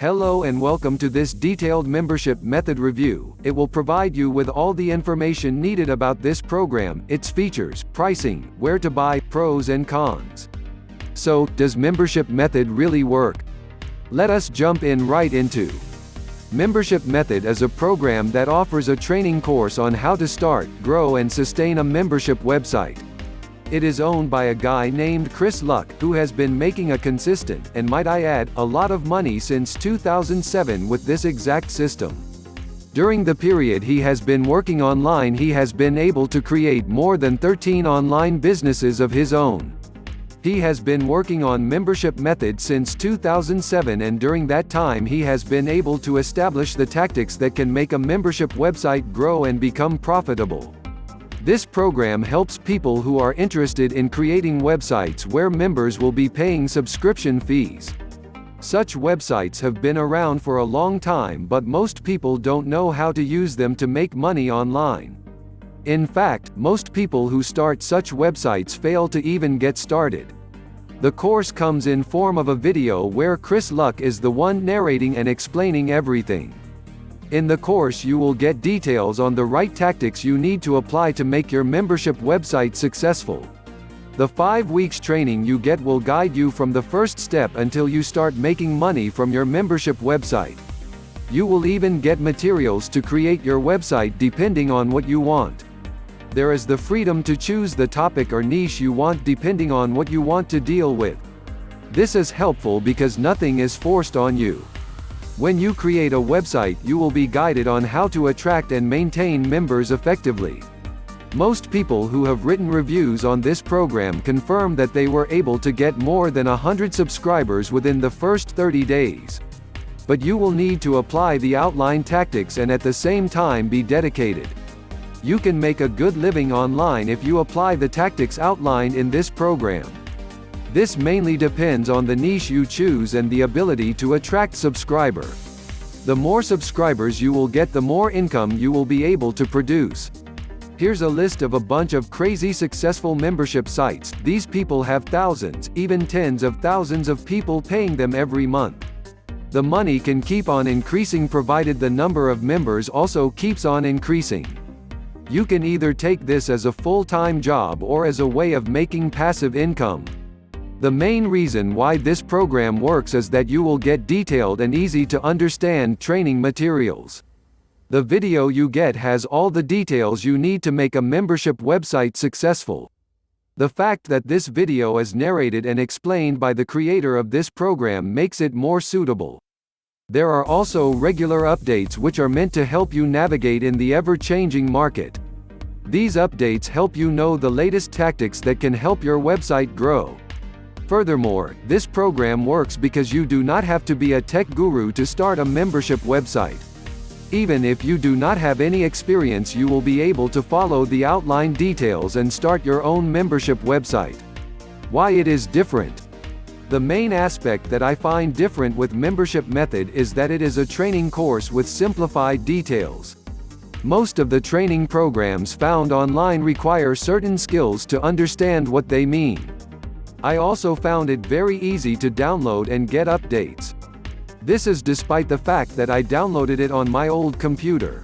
Hello and welcome to this detailed membership method review. It will provide you with all the information needed about this program, its features, pricing, where to buy, pros and cons. So, does membership method really work? Let us jump in right into. Membership Method is a program that offers a training course on how to start, grow and sustain a membership website. It is owned by a guy named Chris Luck, who has been making a consistent, and might I add, a lot of money since 2007 with this exact system. During the period he has been working online, he has been able to create more than 13 online businesses of his own. He has been working on membership method since 2007, and during that time he has been able to establish the tactics that can make a membership website grow and become profitable. This program helps people who are interested in creating websites where members will be paying subscription fees. Such websites have been around for a long time, but most people don't know how to use them to make money online. In fact, most people who start such websites fail to even get started. The course comes in form of a video where Chris Luck is the one narrating and explaining everything. In the course you will get details on the right tactics you need to apply to make your membership website successful. The 5 weeks training you get will guide you from the first step until you start making money from your membership website. You will even get materials to create your website depending on what you want. There is the freedom to choose the topic or niche you want depending on what you want to deal with. This is helpful because nothing is forced on you. When you create a website, you will be guided on how to attract and maintain members effectively. Most people who have written reviews on this program confirm that they were able to get more than 100 subscribers within the first 30 days. But you will need to apply the outlined tactics and at the same time be dedicated. You can make a good living online if you apply the tactics outlined in this program. This mainly depends on the niche you choose and the ability to attract subscriber. The more subscribers you will get, the more income you will be able to produce. Here's a list of a bunch of crazy successful membership sites. These people have thousands, even tens of thousands of people paying them every month. The money can keep on increasing provided the number of members also keeps on increasing. You can either take this as a full-time job or as a way of making passive income. The main reason why this program works is that you will get detailed and easy to understand training materials. The video you get has all the details you need to make a membership website successful. The fact that this video is narrated and explained by the creator of this program makes it more suitable. There are also regular updates which are meant to help you navigate in the ever-changing market. These updates help you know the latest tactics that can help your website grow. Furthermore, this program works because you do not have to be a tech guru to start a membership website. Even if you do not have any experience, you will be able to follow the outlined details and start your own membership website. Why it is different? The main aspect that I find different with Membership Method is that it is a training course with simplified details. Most of the training programs found online require certain skills to understand what they mean. I also found it very easy to download and get updates. This is despite the fact that I downloaded it on my old computer.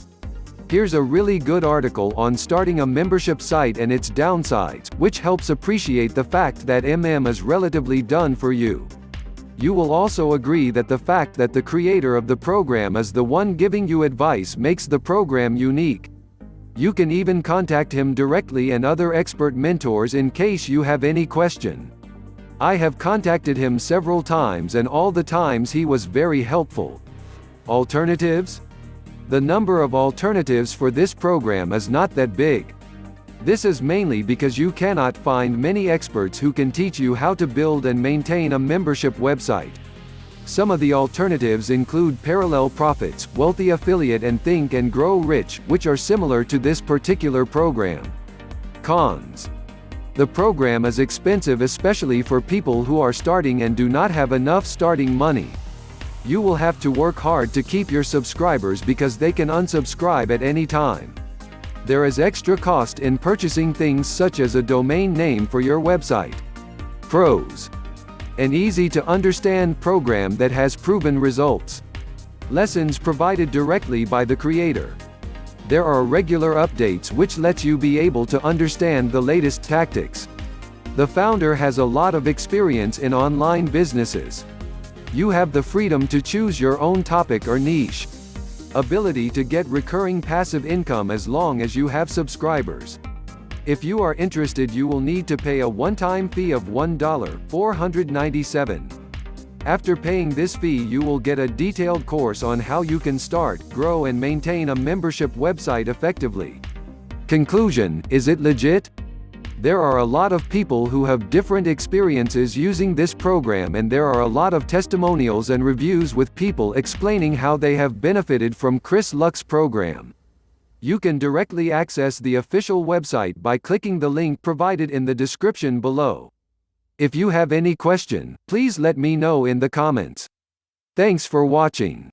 Here's a really good article on starting a membership site and its downsides, which helps appreciate the fact that MM is relatively done for you. You will also agree that the fact that the creator of the program is the one giving you advice makes the program unique. You can even contact him directly and other expert mentors in case you have any question. I have contacted him several times and all the times he was very helpful. Alternatives? The number of alternatives for this program is not that big. This is mainly because you cannot find many experts who can teach you how to build and maintain a membership website. Some of the alternatives include Parallel Profits, Wealthy Affiliate and Think and Grow Rich, which are similar to this particular program. Cons. The program is expensive, especially for people who are starting and do not have enough starting money. You will have to work hard to keep your subscribers because they can unsubscribe at any time. There is extra cost in purchasing things such as a domain name for your website. Pros. An easy-to-understand program that has proven results. Lessons provided directly by the creator. There are regular updates which lets you be able to understand the latest tactics. The founder has a lot of experience in online businesses. You have the freedom to choose your own topic or niche. Ability to get recurring passive income as long as you have subscribers. If you are interested, you will need to pay a one-time fee of $1,497. After paying this fee, you will get a detailed course on how you can start, grow and maintain a membership website effectively. Conclusion: is it legit? There are a lot of people who have different experiences using this program, and there are a lot of testimonials and reviews with people explaining how they have benefited from Chris Luck's program. You can directly access the official website by clicking the link provided in the description below. If you have any question, please let me know in the comments. Thanks for watching.